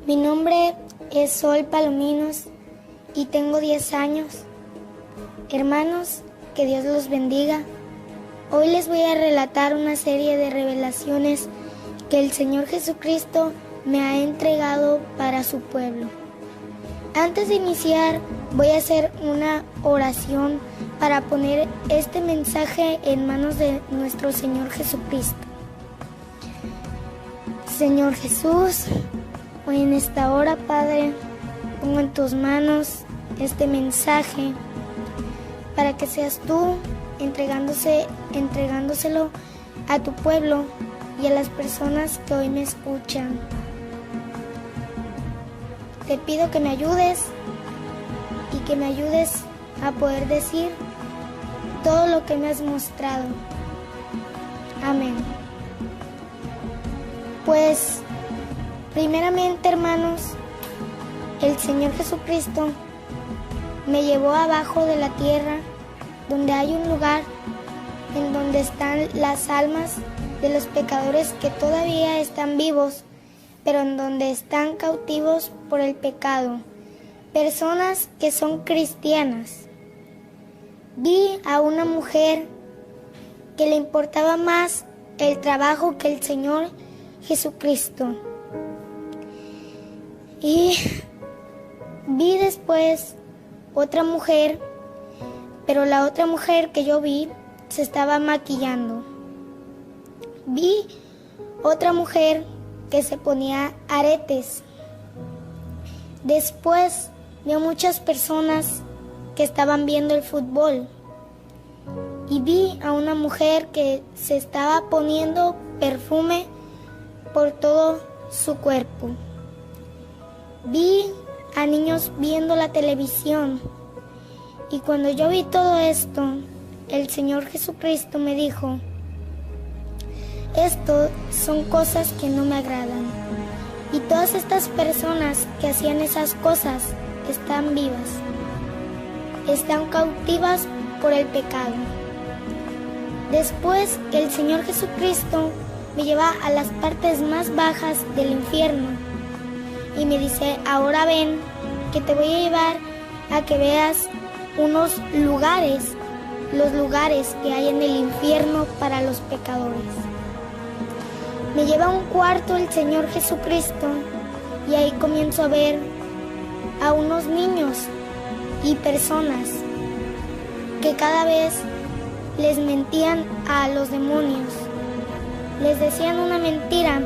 Mi nombre es Sol Palominos y tengo 10 años. Hermanos, que Dios los bendiga. Hoy les voy a relatar una serie de revelaciones que el Señor Jesucristo me ha entregado para su pueblo. Antes de iniciar, voy a hacer una oración para poner este mensaje en manos de nuestro Señor Jesucristo. Señor Jesús, hoy en esta hora, Padre, pongo en tus manos este mensaje para que seas tú entregándoselo a tu pueblo y a las personas que hoy me escuchan. Te pido que me ayudes y que me ayudes a poder decir todo lo que me has mostrado. Amén. Pues, primeramente, hermanos, el Señor Jesucristo me llevó abajo de la tierra, donde hay un lugar en donde están las almas de los pecadores que todavía están vivos, pero en donde están cautivos por el pecado, personas que son cristianas. Vi a una mujer que le importaba más el trabajo que el Señor Jesucristo. Y vi después otra mujer, pero la otra mujer que yo vi se estaba maquillando. Vi otra mujer que se ponía aretes. Después vi a muchas personas que estaban viendo el fútbol. Y vi a una mujer que se estaba poniendo perfume por todo su cuerpo. Vi a niños viendo la televisión. Y cuando yo vi todo esto, el Señor Jesucristo me dijo: esto son cosas que no me agradan. Y todas estas personas que hacían esas cosas están vivas. Están cautivas por el pecado. Después que el Señor Jesucristo me lleva a las partes más bajas del infierno y me dice: ahora ven, que te voy a llevar a que veas unos lugares, los lugares que hay en el infierno para los pecadores. Me lleva a un cuarto el Señor Jesucristo y ahí comienzo a ver a unos niños y personas que cada vez les mentían a los demonios. Les decían una mentira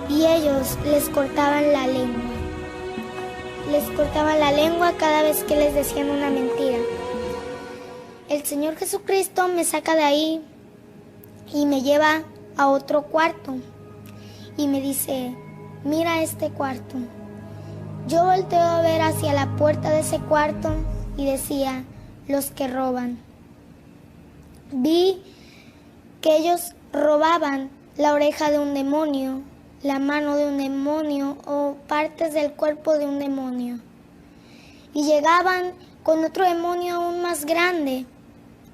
y ellos les cortaban la lengua. Les cortaban la lengua cada vez que les decían una mentira. El Señor Jesucristo me saca de ahí y me lleva a otro cuarto y me dice: mira este cuarto. Yo volteo a ver hacia la puerta de ese cuarto y decía: los que roban. Vi que ellos robaban la oreja de un demonio, la mano de un demonio o partes del cuerpo de un demonio. Y llegaban con otro demonio aún más grande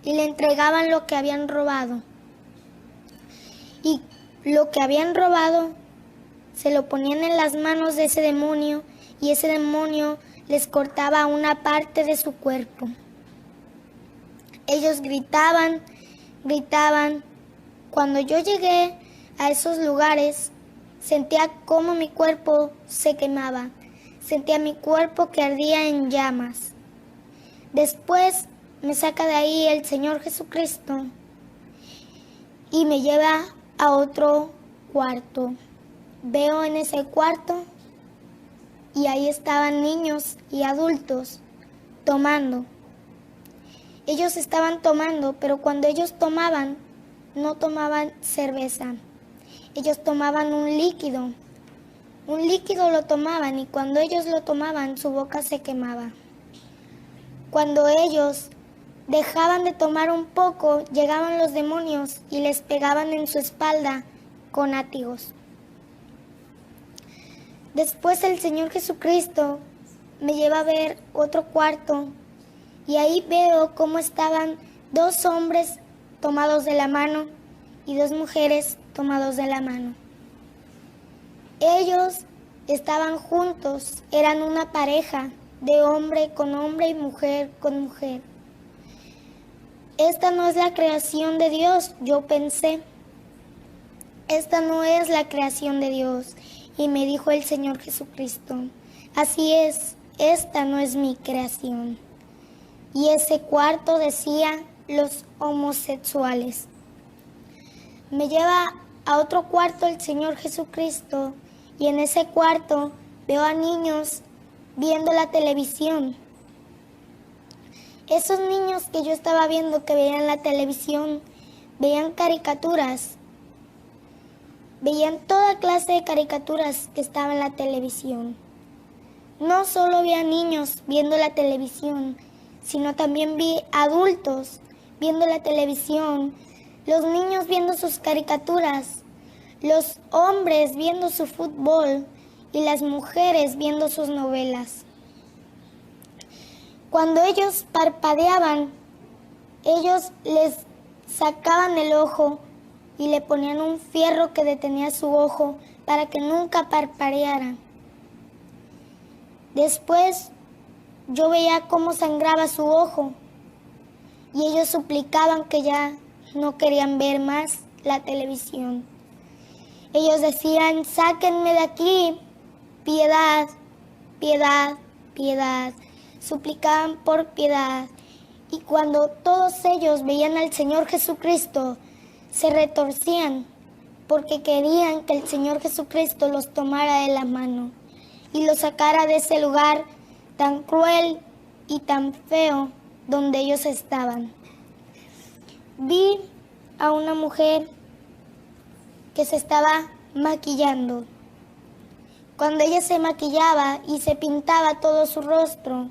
y le entregaban lo que habían robado. Y lo que habían robado se lo ponían en las manos de ese demonio y ese demonio les cortaba una parte de su cuerpo. Ellos gritaban, gritaban. Cuando yo llegué a esos lugares, sentía cómo mi cuerpo se quemaba. Sentía mi cuerpo que ardía en llamas. Después me saca de ahí el Señor Jesucristo y me lleva a otro cuarto. Veo en ese cuarto y ahí estaban niños y adultos tomando. Ellos estaban tomando, pero cuando ellos tomaban, no tomaban cerveza. Ellos tomaban un líquido. Un líquido lo tomaban y cuando ellos lo tomaban, su boca se quemaba. Cuando ellos dejaban de tomar un poco, llegaban los demonios y les pegaban en su espalda con látigos. Después el Señor Jesucristo me lleva a ver otro cuarto y ahí veo cómo estaban dos hombres tomados de la mano y 2 mujeres tomados de la mano. Ellos estaban juntos, eran una pareja de hombre y mujer con mujer. Esta no es la creación de Dios, yo pensé. Esta no es la creación de Dios. Y me dijo el Señor Jesucristo, así es, esta no es mi creación. Y ese cuarto decía los homosexuales. Me lleva a otro cuarto el Señor Jesucristo y en ese cuarto veo a niños viendo la televisión. Esos niños que yo estaba viendo que veían la televisión, veían caricaturas, veían toda clase de caricaturas que estaban en la televisión. No solo vi a niños viendo la televisión, sino también vi adultos viendo la televisión, los niños viendo sus caricaturas, los hombres viendo su fútbol y las mujeres viendo sus novelas. Cuando ellos parpadeaban, ellos les sacaban el ojo y le ponían un fierro que detenía su ojo para que nunca parpadeara. Después yo veía cómo sangraba su ojo y ellos suplicaban que ya no querían ver más la televisión. Ellos decían, sáquenme de aquí, piedad, piedad, piedad. Suplicaban por piedad. Y cuando todos ellos veían al Señor Jesucristo, se retorcían porque querían que el Señor Jesucristo los tomara de la mano y los sacara de ese lugar tan cruel y tan feo donde ellos estaban. Vi a una mujer que se estaba maquillando. Cuando ella se maquillaba y se pintaba todo su rostro,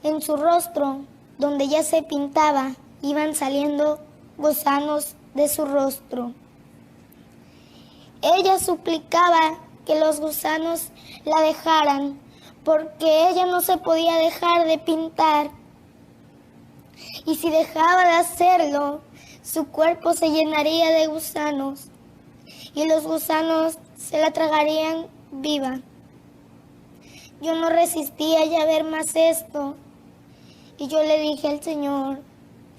en su rostro, donde ella se pintaba, iban saliendo gusanos de su rostro. Ella suplicaba que los gusanos la dejaran, porque ella no se podía dejar de pintar. Y si dejaba de hacerlo, su cuerpo se llenaría de gusanos, y los gusanos se la tragarían viva. Yo no resistía ya ver más esto, y yo le dije al Señor,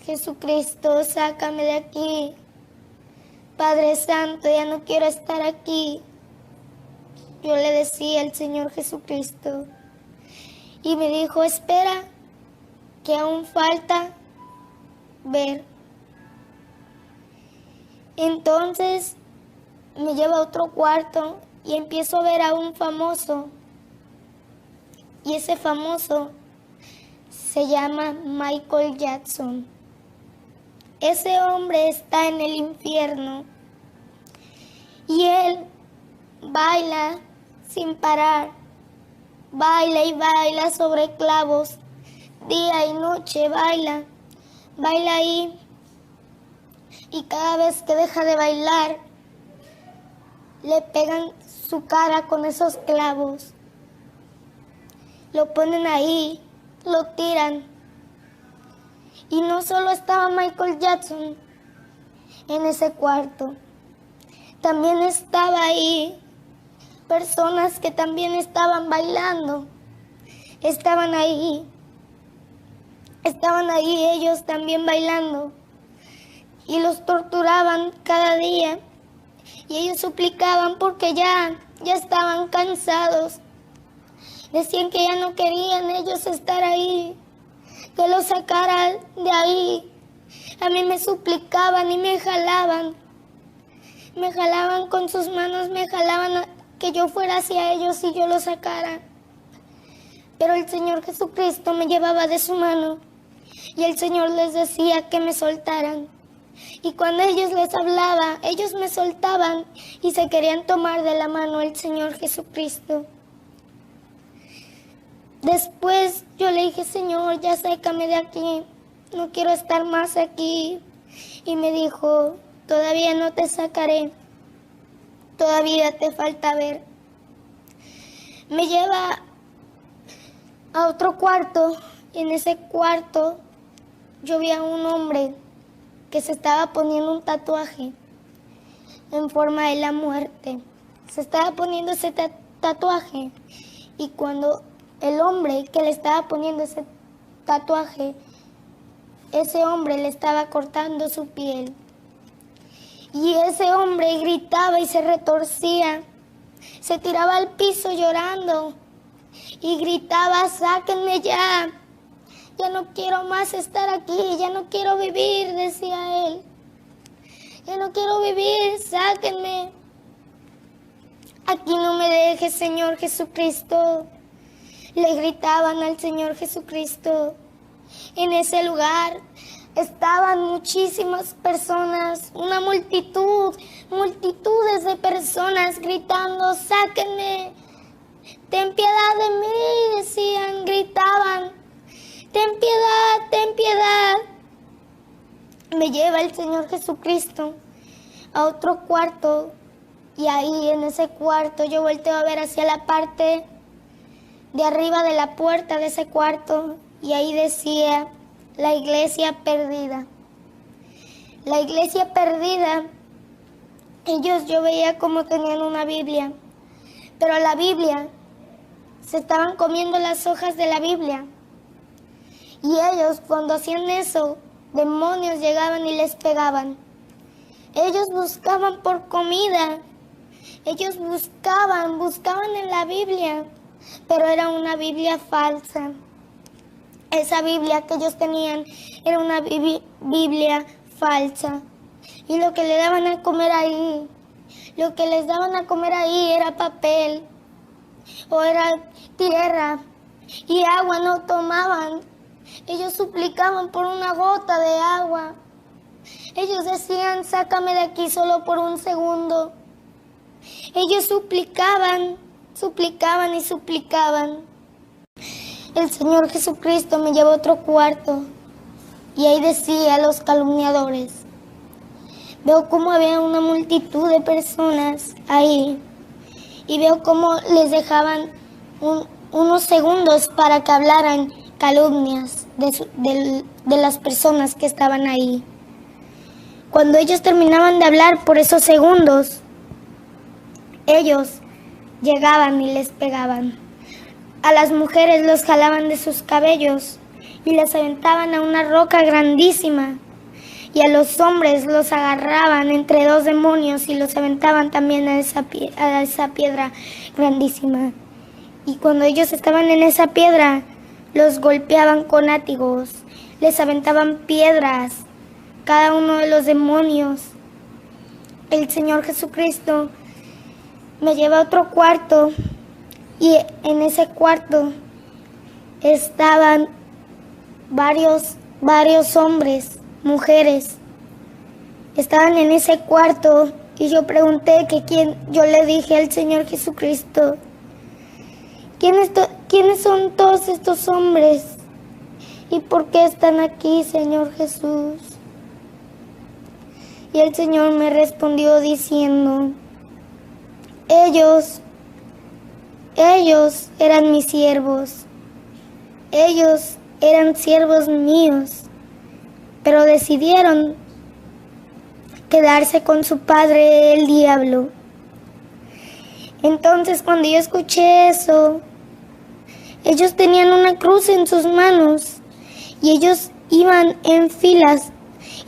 Jesucristo, sácame de aquí. Padre Santo, ya no quiero estar aquí. Yo le decía al Señor Jesucristo, y me dijo, espera, que aún falta ver. Entonces me lleva a otro cuarto y empiezo a ver a un famoso. Y ese famoso se llama Michael Jackson. Ese hombre está en el infierno y él baila sin parar. Baila y baila sobre clavos, día y noche baila, baila ahí. Y cada vez que deja de bailar, le pegan su cara con esos clavos. Lo ponen ahí, lo tiran. Y no solo estaba Michael Jackson en ese cuarto, también estaba ahí personas que también estaban bailando. Estaban ahí ellos también bailando. Y los torturaban cada día. Y ellos suplicaban porque ya estaban cansados. Decían que ya no querían ellos estar ahí, que los sacaran de ahí. A mí me suplicaban y me jalaban con sus manos, me jalaban a que yo fuera hacia ellos y yo los sacara. Pero el Señor Jesucristo me llevaba de su mano y el Señor les decía que me soltaran. Y cuando ellos les hablaba, ellos me soltaban y se querían tomar de la mano el Señor Jesucristo. Después yo le dije, Señor, ya sácame de aquí, no quiero estar más aquí. Y me dijo, todavía no te sacaré, todavía te falta ver. Me lleva a otro cuarto y en ese cuarto yo vi a un hombre que se estaba poniendo un tatuaje en forma de la muerte. Se estaba poniendo ese tatuaje, y cuando el hombre que le estaba poniendo ese tatuaje, ese hombre le estaba cortando su piel. Y ese hombre gritaba y se retorcía, se tiraba al piso llorando y gritaba: sáquenme ya, ya no quiero más estar aquí, ya no quiero vivir, decía él. Ya no quiero vivir, sáquenme. Aquí no me dejes, Señor Jesucristo. Le gritaban al Señor Jesucristo. En ese lugar estaban muchísimas personas, una multitudes de personas gritando: sáquenme, ten piedad de mí, decían, gritaban: ten piedad, ten piedad. Me lleva el Señor Jesucristo a otro cuarto, y ahí en ese cuarto yo volteo a ver hacia la parte de arriba de la puerta de ese cuarto, y ahí decía: la iglesia perdida. La iglesia perdida. Yo veía como tenían una Biblia, pero la Biblia, se estaban comiendo las hojas de la Biblia. Y ellos, cuando hacían eso, demonios llegaban y les pegaban. Ellos buscaban por comida. Ellos buscaban en la Biblia, pero era una Biblia falsa. Esa Biblia que ellos tenían era una Biblia falsa. Y lo que le daban a comer ahí, lo que les daban a comer ahí era papel o era tierra, y agua no tomaban. Ellos suplicaban por una gota de agua. Ellos decían: sácame de aquí solo por un segundo. Ellos suplicaban y suplicaban. El Señor Jesucristo me llevó a otro cuarto, y ahí decía: los calumniadores. Veo cómo había una multitud de personas ahí, y veo cómo les dejaban unos segundos para que hablaran calumnias de las personas que estaban ahí. Cuando ellos terminaban de hablar por esos segundos, ellos llegaban y les pegaban. A las mujeres los jalaban de sus cabellos y les aventaban a una roca grandísima, y a los hombres los agarraban entre dos demonios y los aventaban también a esa piedra grandísima. Y cuando ellos estaban en esa piedra, los golpeaban con látigos, les aventaban piedras, cada uno de los demonios. El Señor Jesucristo me lleva a otro cuarto, y en ese cuarto estaban varios hombres, mujeres. Estaban en ese cuarto, y yo pregunté que yo le dije al Señor Jesucristo: ¿quiénes son todos estos hombres? ¿Y por qué están aquí, Señor Jesús? Y el Señor me respondió diciendo: ellos eran mis siervos. Ellos eran siervos míos, pero decidieron quedarse con su padre, el diablo. Entonces, cuando yo escuché eso, ellos tenían una cruz en sus manos, y ellos iban en filas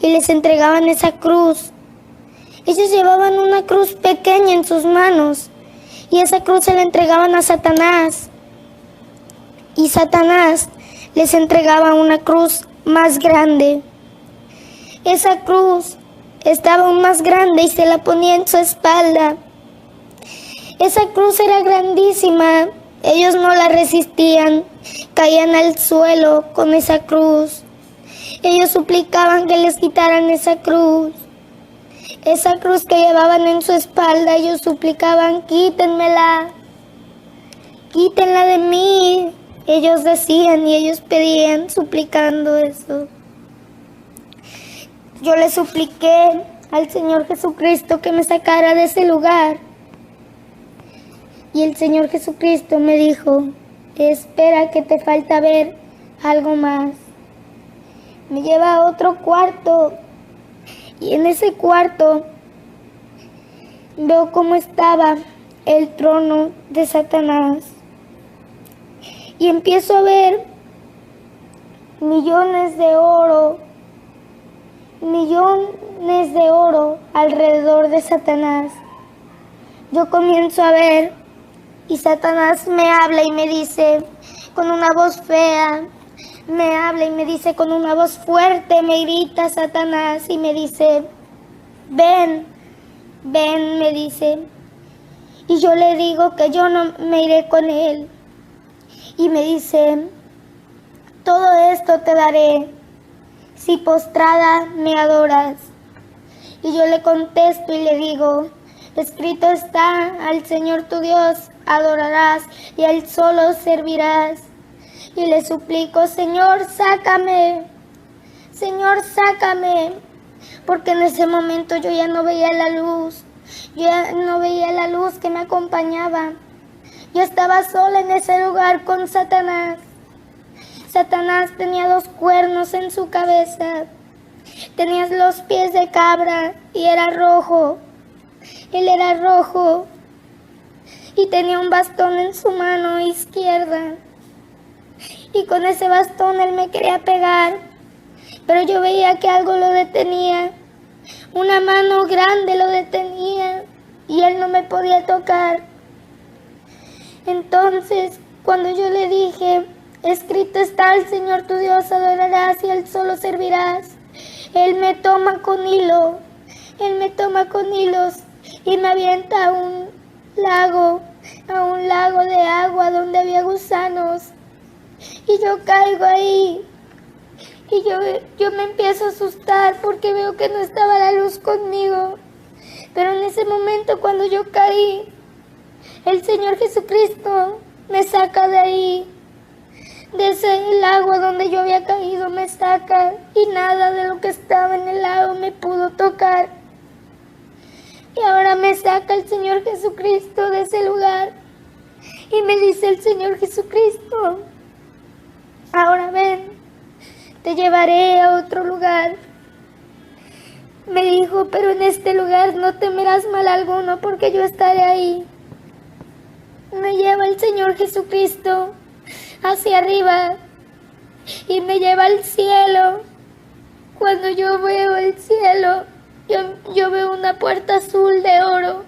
y les entregaban esa cruz. Ellos llevaban una cruz pequeña en sus manos, y esa cruz se la entregaban a Satanás. Y Satanás les entregaba una cruz más grande. Esa cruz estaba aún más grande y se la ponía en su espalda. Esa cruz era grandísima. Ellos no la resistían, caían al suelo con esa cruz. Ellos suplicaban que les quitaran esa cruz que llevaban en su espalda. Ellos suplicaban: quítenmela, quítenla de mí. Ellos decían y ellos pedían, suplicando eso. Yo le supliqué al Señor Jesucristo que me sacara de ese lugar. Y el Señor Jesucristo me dijo: espera, que te falta ver algo más. Me lleva a otro cuarto, Y en ese cuarto veo cómo estaba el trono de Satanás. Y empiezo a ver millones de oro alrededor de Satanás. Yo comienzo a ver y Satanás me habla y me dice con una voz fea, me habla y me dice con una voz fuerte, me grita Satanás y me dice, ven, me dice. Y yo le digo que yo no me iré con él. Y me dice, todo esto te daré si postrada me adoras. Y yo le contesto y le digo, escrito está, al Señor tu Dios adorarás y a Él solo servirás. Y le suplico, Señor, sácame, porque en ese momento yo ya no veía la luz, que me acompañaba. Yo estaba sola en ese lugar con Satanás. Satanás tenía 2 cuernos en su cabeza, tenía los pies de cabra y era rojo. Él era rojo y tenía un bastón en su mano izquierda. Y con ese bastón él me quería pegar, pero yo veía que algo lo detenía. Una mano grande lo detenía y él no me podía tocar. Entonces, cuando yo le dije, escrito está, al Señor tu Dios adorarás y a Él solo servirás, Él me toma con hilos y me avienta a un lago de agua donde había gusanos. Y yo caigo ahí y yo me empiezo a asustar porque veo que no estaba la luz conmigo. Pero en ese momento, cuando yo caí, el Señor Jesucristo me saca de ahí, de ese lago donde yo había caído, me saca y nada de lo que estaba en el lago me pudo tocar. Y ahora me saca el Señor Jesucristo de ese lugar y me dice el Señor Jesucristo, ahora ven, te llevaré a otro lugar. Me dijo, pero en este lugar no temerás mal alguno porque yo estaré ahí. Me lleva el Señor Jesucristo hacia arriba y me lleva al cielo. Cuando yo veo el cielo, yo veo una puerta azul de oro.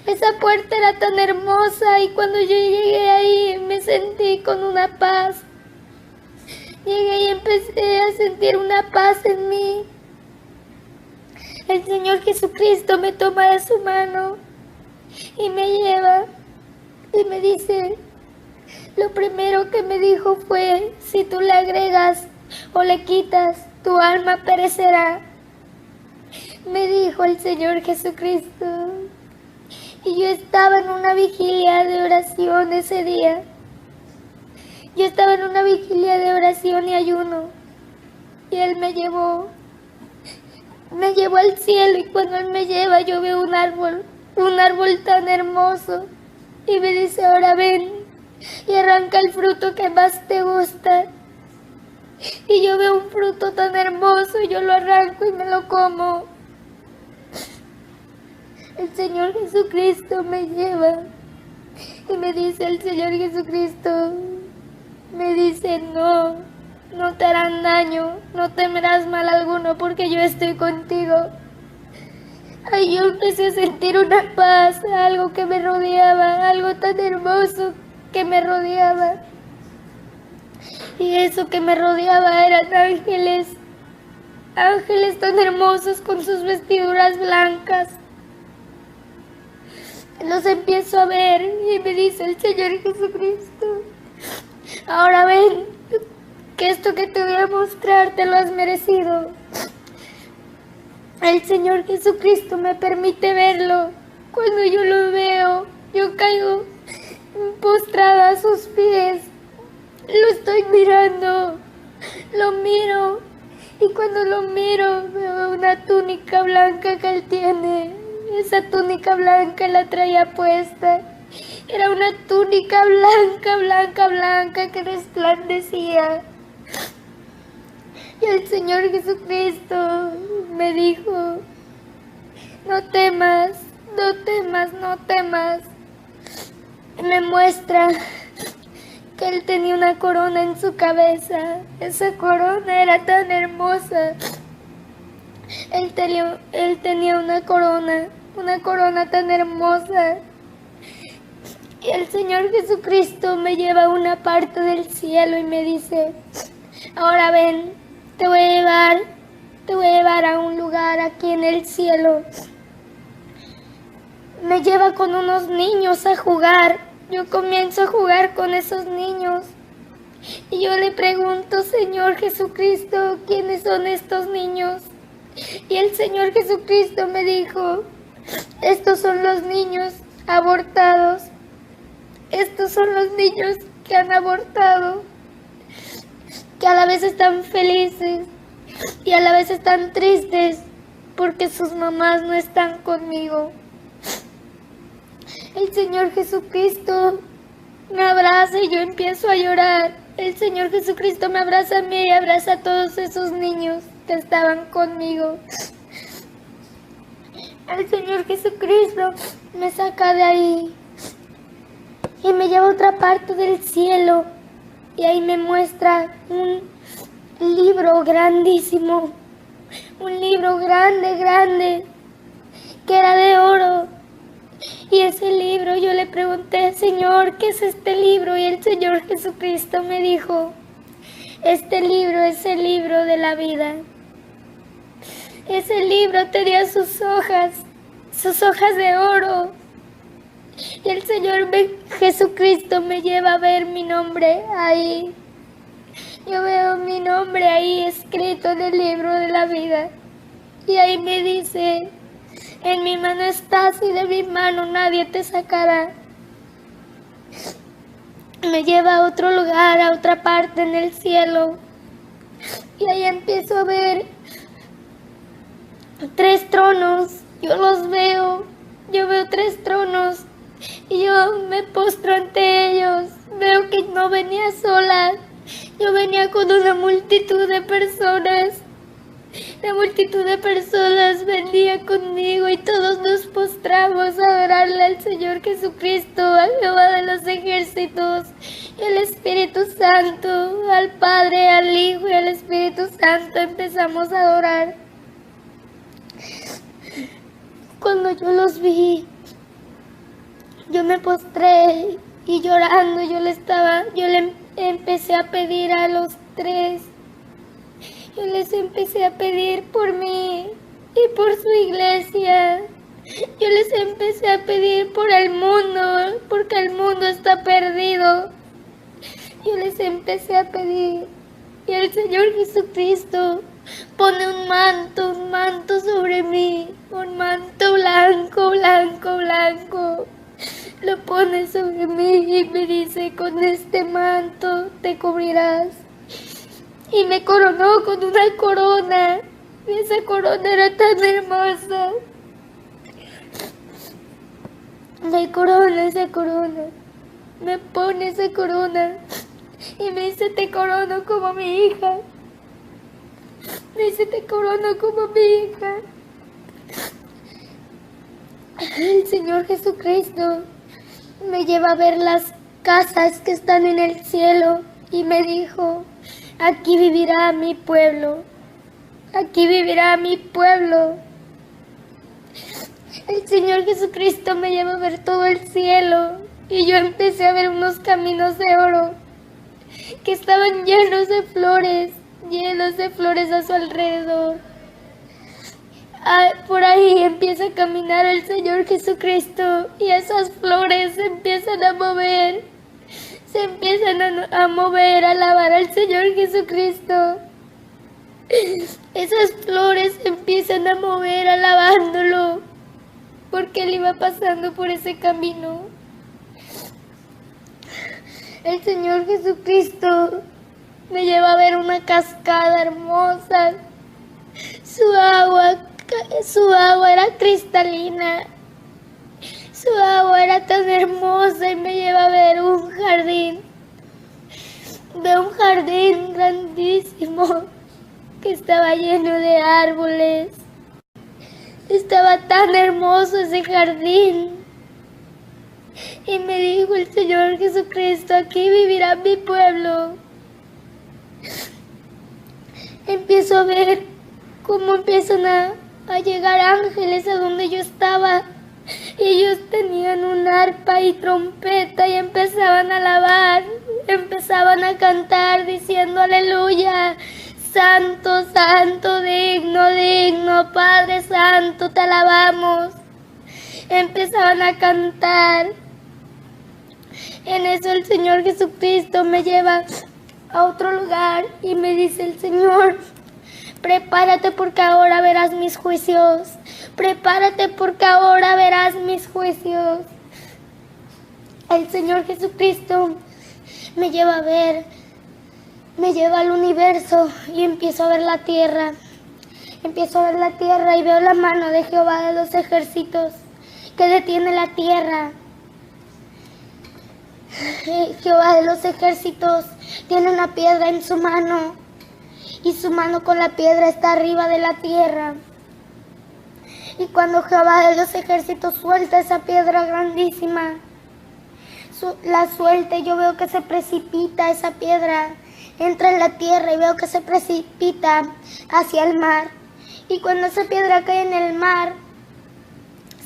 Esa puerta era tan hermosa y cuando yo llegué ahí me sentí con una paz. Llegué y empecé a sentir una paz en mí. El Señor Jesucristo me toma de su mano y me lleva y me dice, lo primero que me dijo fue, si tú le agregas o le quitas, tu alma perecerá. Me dijo el Señor Jesucristo. Y yo estaba en una vigilia de oración ese día. Yo estaba en una vigilia de oración y ayuno. Y Él me llevó al cielo, y cuando Él me lleva yo veo un árbol tan hermoso. Y me dice, ahora ven y arranca el fruto que más te gusta. Y yo veo un fruto tan hermoso y yo lo arranco y me lo como. El Señor Jesucristo me lleva y me dice el Señor Jesucristo, me dice, no te harán daño, no temerás mal alguno porque yo estoy contigo. Ay, yo empecé a sentir una paz, algo que me rodeaba, algo tan hermoso que me rodeaba. Y eso que me rodeaba eran ángeles tan hermosos con sus vestiduras blancas. Los empiezo a ver y me dice el Señor Jesucristo, ahora ven, que esto que te voy a mostrar te lo has merecido. El Señor Jesucristo me permite verlo. Cuando yo lo veo, yo caigo postrada a sus pies. Lo estoy mirando, lo miro, y cuando lo miro veo una túnica blanca que él tiene. Esa túnica blanca la traía puesta. Era una túnica blanca que resplandecía. Y el Señor Jesucristo me dijo, no temas, no temas, no temas. Me muestra que Él tenía una corona en su cabeza. Esa corona era tan hermosa. Él tenía una corona tan hermosa. Y el Señor Jesucristo me lleva a una parte del cielo y me dice, ahora ven, te voy a llevar a un lugar aquí en el cielo. Me lleva con unos niños a jugar. Yo comienzo a jugar con esos niños. Y yo le pregunto, Señor Jesucristo, ¿quiénes son estos niños? Y el Señor Jesucristo me dijo, estos son los niños abortados. Estos son los niños que han abortado, que a la vez están felices y a la vez están tristes porque sus mamás no están conmigo. El Señor Jesucristo me abraza y yo empiezo a llorar. El Señor Jesucristo me abraza a mí y abraza a todos esos niños que estaban conmigo. El Señor Jesucristo me saca de ahí y me lleva a otra parte del cielo. Y ahí me muestra un libro grandísimo. Un libro grande, grande, que era de oro. Y ese libro, yo le pregunté, Señor, ¿qué es este libro? Y el Señor Jesucristo me dijo, este libro es el libro de la vida. Ese libro tenía sus hojas de oro. Y el Señor Jesucristo me lleva a ver mi nombre ahí. Yo veo mi nombre ahí escrito en el libro de la vida. Y ahí me dice, en mi mano estás y de mi mano nadie te sacará. Me lleva a otro lugar, a otra parte en el cielo. Y ahí empiezo a ver 3 tronos. Yo los veo. Yo veo 3 tronos. Y yo me postro ante ellos. Veo que no venía sola. Yo venía con una multitud de personas. La multitud de personas venía conmigo y todos nos postramos a adorarle al Señor Jesucristo, a Jehová de los ejércitos, y al Espíritu Santo, al Padre, al Hijo y al Espíritu Santo empezamos a adorar. Cuando yo los vi, yo me postré y llorando yo le empecé a pedir a los 3. Yo les empecé a pedir por mí y por su iglesia. Yo les empecé a pedir por el mundo, porque el mundo está perdido. Yo les empecé a pedir. Y el Señor Jesucristo pone un manto sobre mí. Un manto blanco, blanco, blanco. Lo pone sobre mí y me dice, con este manto te cubrirás. Y me coronó con una corona. Y esa corona era tan hermosa. Me corona esa corona. Me pone esa corona. Y me dice, te corono como mi hija. Me dice, te corono como mi hija. El Señor Jesucristo me lleva a ver las casas que están en el cielo. Y me dijo, aquí vivirá mi pueblo. Aquí vivirá mi pueblo. El Señor Jesucristo me lleva a ver todo el cielo. Y yo empecé a ver unos caminos de oro que estaban llenos de flores a su alrededor. Por ahí empieza a caminar el Señor Jesucristo y esas flores se empiezan a mover. Se empiezan a mover, a alabar al Señor Jesucristo. Esas flores se empiezan a mover alabándolo, porque Él iba pasando por ese camino. El Señor Jesucristo me lleva a ver una cascada hermosa. Su agua era cristalina. Su agua era tan hermosa y me lleva a ver un jardín. Veo un jardín grandísimo. que estaba lleno de árboles. Estaba tan hermoso ese jardín. Y me dijo el Señor Jesucristo, aquí vivirá mi pueblo. Empiezo a ver cómo empiezan a llegar ángeles a donde yo estaba. Ellos tenían un arpa y trompeta y empezaban a alabar, empezaban a cantar diciendo aleluya, santo, santo, digno, digno, Padre Santo, te alabamos. Empezaban a cantar. En eso el Señor Jesucristo me lleva a otro lugar y me dice el Señor, prepárate porque ahora verás mis juicios. Prepárate porque ahora verás mis juicios. El Señor Jesucristo me lleva a ver, me lleva al universo y empiezo a ver la tierra. Empiezo a ver la tierra y veo la mano de Jehová de los ejércitos que detiene la tierra. Jehová de los ejércitos tiene una piedra en su mano y su mano con la piedra está arriba de la tierra. Y cuando Jehová de los ejércitos suelta esa piedra grandísima, la suelta y yo veo que se precipita esa piedra, entra en la tierra y veo que se precipita hacia el mar. Y cuando esa piedra cae en el mar,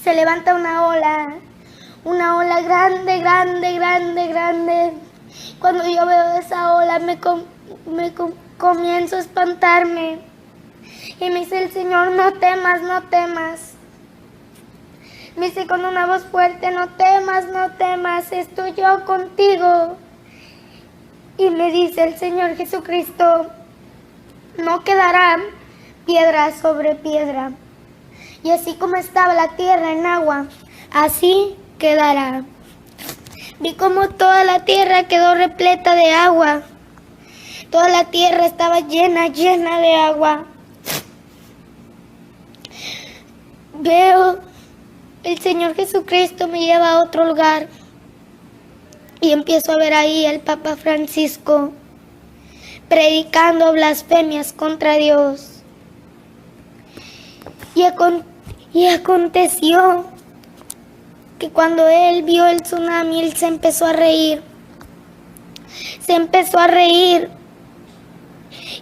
se levanta una ola grande, grande, grande, grande. Cuando yo veo esa ola comienzo a espantarme. Y me dice el Señor, no temas, no temas. Me dice con una voz fuerte, no temas, no temas, estoy yo contigo. Y me dice el Señor Jesucristo, no quedará piedra sobre piedra. Y así como estaba la tierra en agua, así quedará. Vi como toda la tierra quedó repleta de agua. Toda la tierra estaba llena, llena de agua. Veo, el Señor Jesucristo me lleva a otro lugar y empiezo a ver ahí al Papa Francisco predicando blasfemias contra Dios. Y aconteció que cuando él vio el tsunami, él se empezó a reír. Se empezó a reír.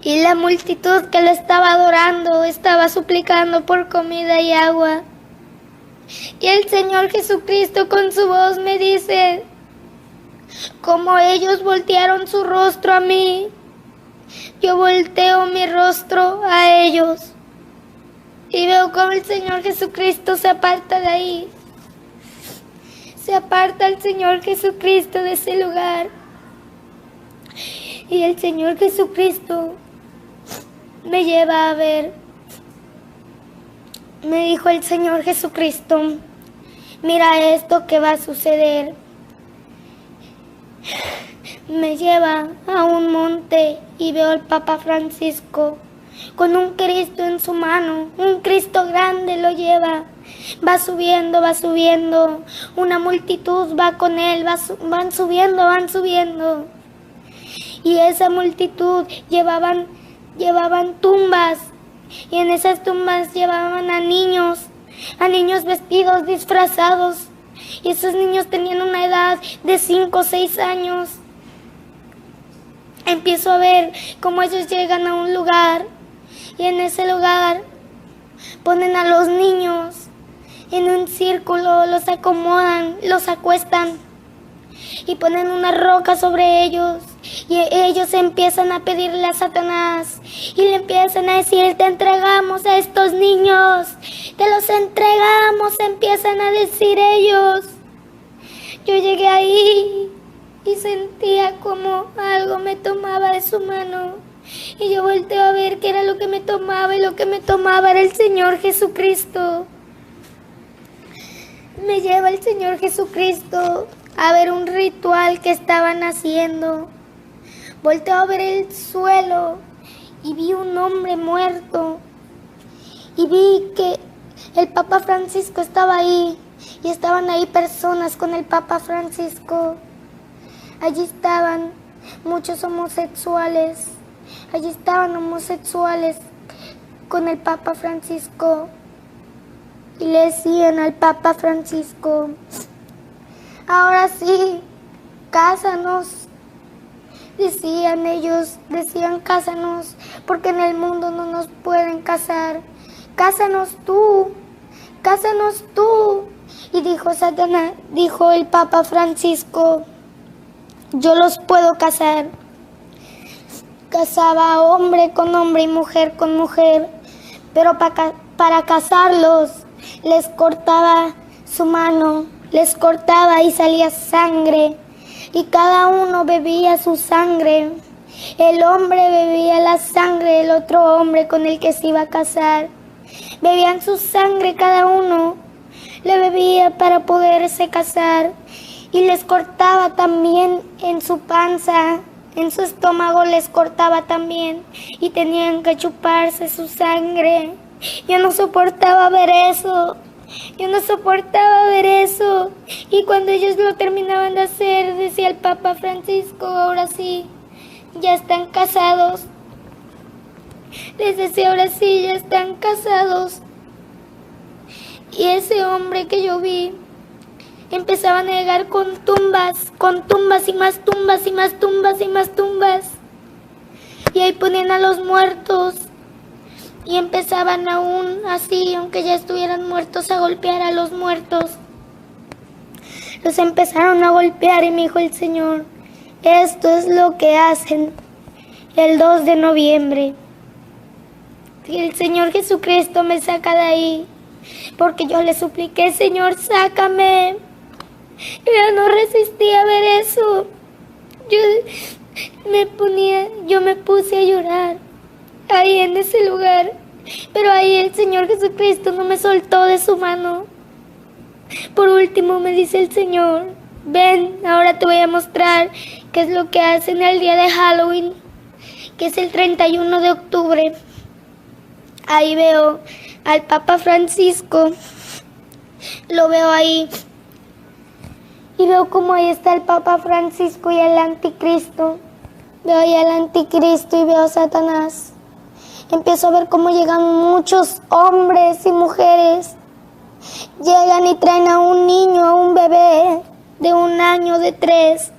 Y la multitud que lo estaba adorando estaba suplicando por comida y agua. Y el Señor Jesucristo con su voz me dice, como ellos voltearon su rostro a mí, yo volteo mi rostro a ellos. Y veo como el Señor Jesucristo se aparta de ahí. Se aparta el Señor Jesucristo de ese lugar. Y el Señor Jesucristo me lleva a ver. Me dijo el Señor Jesucristo, mira esto que va a suceder. Me lleva a un monte y veo al Papa Francisco con un Cristo en su mano, un Cristo grande lo lleva. Va subiendo, una multitud va con él, van subiendo. Y esa multitud llevaban tumbas, y en esas tumbas llevaban a niños vestidos, disfrazados, y esos niños tenían una edad de 5 o 6 años. Empiezo a ver cómo ellos llegan a un lugar, y en ese lugar ponen a los niños en un círculo, los acomodan, los acuestan y ponen una roca sobre ellos. Y ellos empiezan a pedirle a Satanás y le empiezan a decir, te entregamos a estos niños, te los entregamos, empiezan a decir ellos. Yo llegué ahí y sentía como algo me tomaba de su mano y yo volteo a ver qué era lo que me tomaba, y lo que me tomaba era el Señor Jesucristo. Me lleva el Señor Jesucristo a ver un ritual que estaban haciendo. Volteo a ver el suelo y vi un hombre muerto. Y vi que el Papa Francisco estaba ahí. Y estaban ahí personas con el Papa Francisco. Allí estaban muchos homosexuales. allí estaban homosexuales con el Papa Francisco y le decían al Papa Francisco: ahora sí, cásanos. Decían ellos, cásanos, porque en el mundo no nos pueden casar. Cásanos tú, cásanos tú. Y dijo Satanás, dijo el Papa Francisco: yo los puedo casar. Casaba hombre con hombre y mujer con mujer, pero para casarlos les cortaba su mano, les cortaba y salía sangre, y cada uno bebía su sangre. El hombre bebía la sangre del otro hombre con el que se iba a casar. Bebían su sangre cada uno, le bebía para poderse casar, y les cortaba también en su panza, en su estómago les cortaba también, y tenían que chuparse su sangre. Yo no soportaba ver eso. Yo no soportaba ver eso. Y cuando ellos lo terminaban de hacer, decía el Papa Francisco: ahora sí, ya están casados. Les decía: ahora sí, ya están casados. Y ese hombre que yo vi empezaba a negar con tumbas y más tumbas y más tumbas y más tumbas. Y ahí ponían a los muertos. Y empezaban aún así, aunque ya estuvieran muertos, a golpear a los muertos. Los empezaron a golpear y me dijo el Señor: esto es lo que hacen el 2 de noviembre. Y el Señor Jesucristo me saca de ahí, porque yo le supliqué: Señor, sácame. Yo ya no resistía a ver eso. Yo me puse a llorar ahí en ese lugar, pero ahí el Señor Jesucristo no me soltó de su mano. Por último me dice el Señor: ven, ahora te voy a mostrar qué es lo que hacen el día de Halloween, que es el 31 de octubre. Ahí veo al Papa Francisco, lo veo ahí, y veo como ahí está el Papa Francisco y el anticristo. Veo ahí al anticristo y veo a Satanás. Empiezo a ver cómo llegan muchos hombres y mujeres. Llegan y traen a un niño, a un bebé de 1 año, de 3.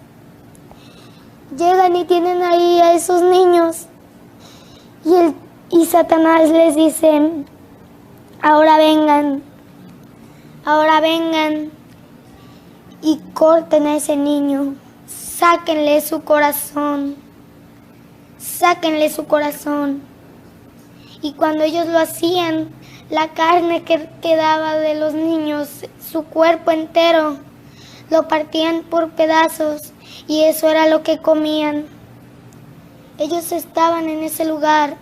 Llegan y tienen ahí a esos niños. Y Satanás les dice: ahora vengan y corten a ese niño. Sáquenle su corazón. Y cuando ellos lo hacían, la carne que quedaba de los niños, su cuerpo entero, lo partían por pedazos, y eso era lo que comían. Ellos estaban en ese lugar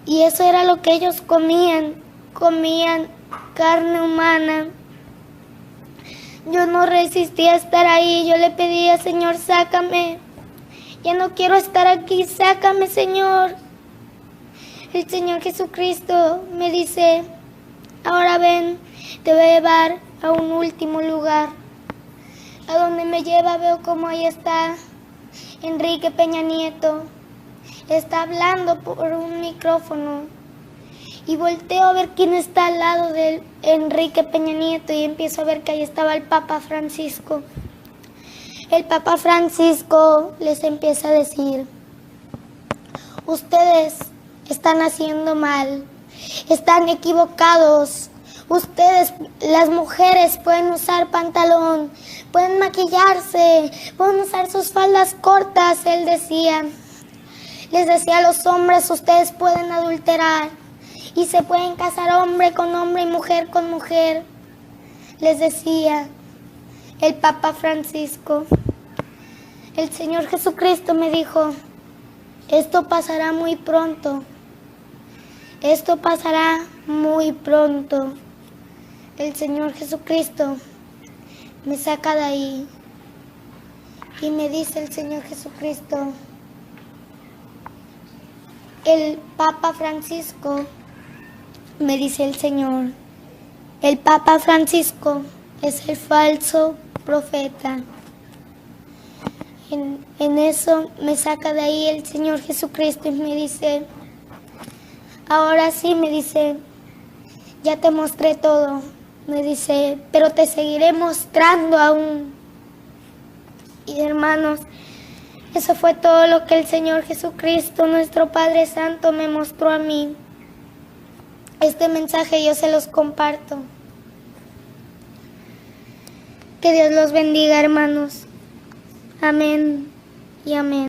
y eso era lo que ellos comían carne humana. Yo no resistía a estar ahí. Yo le pedía: Señor, sácame. Ya no quiero estar aquí, sácame, Señor. El Señor Jesucristo me dice: ahora ven, te voy a llevar a un último lugar. A donde me lleva veo como ahí está Enrique Peña Nieto. Está hablando por un micrófono. Y volteo a ver quién está al lado de Enrique Peña Nieto y empiezo a ver que ahí estaba el Papa Francisco. El Papa Francisco les empieza a decir: ustedes están haciendo mal, están equivocados. Ustedes, las mujeres, pueden usar pantalón, pueden maquillarse, pueden usar sus faldas cortas, él decía. Les decía a los hombres: ustedes pueden adulterar y se pueden casar hombre con hombre y mujer con mujer. Les decía el Papa Francisco. El Señor Jesucristo me dijo: esto pasará muy pronto. Esto pasará muy pronto. El Señor Jesucristo me saca de ahí y me dice el Señor Jesucristo: el Papa Francisco, me dice el Señor, el Papa Francisco es el falso profeta. En eso me saca de ahí el Señor Jesucristo y me dice, ahora sí, me dice, ya te mostré todo. Me dice, pero te seguiré mostrando aún. Y hermanos, eso fue todo lo que el Señor Jesucristo, nuestro Padre Santo, me mostró a mí. Este mensaje yo se los comparto. Que Dios los bendiga, hermanos. Amén y amén.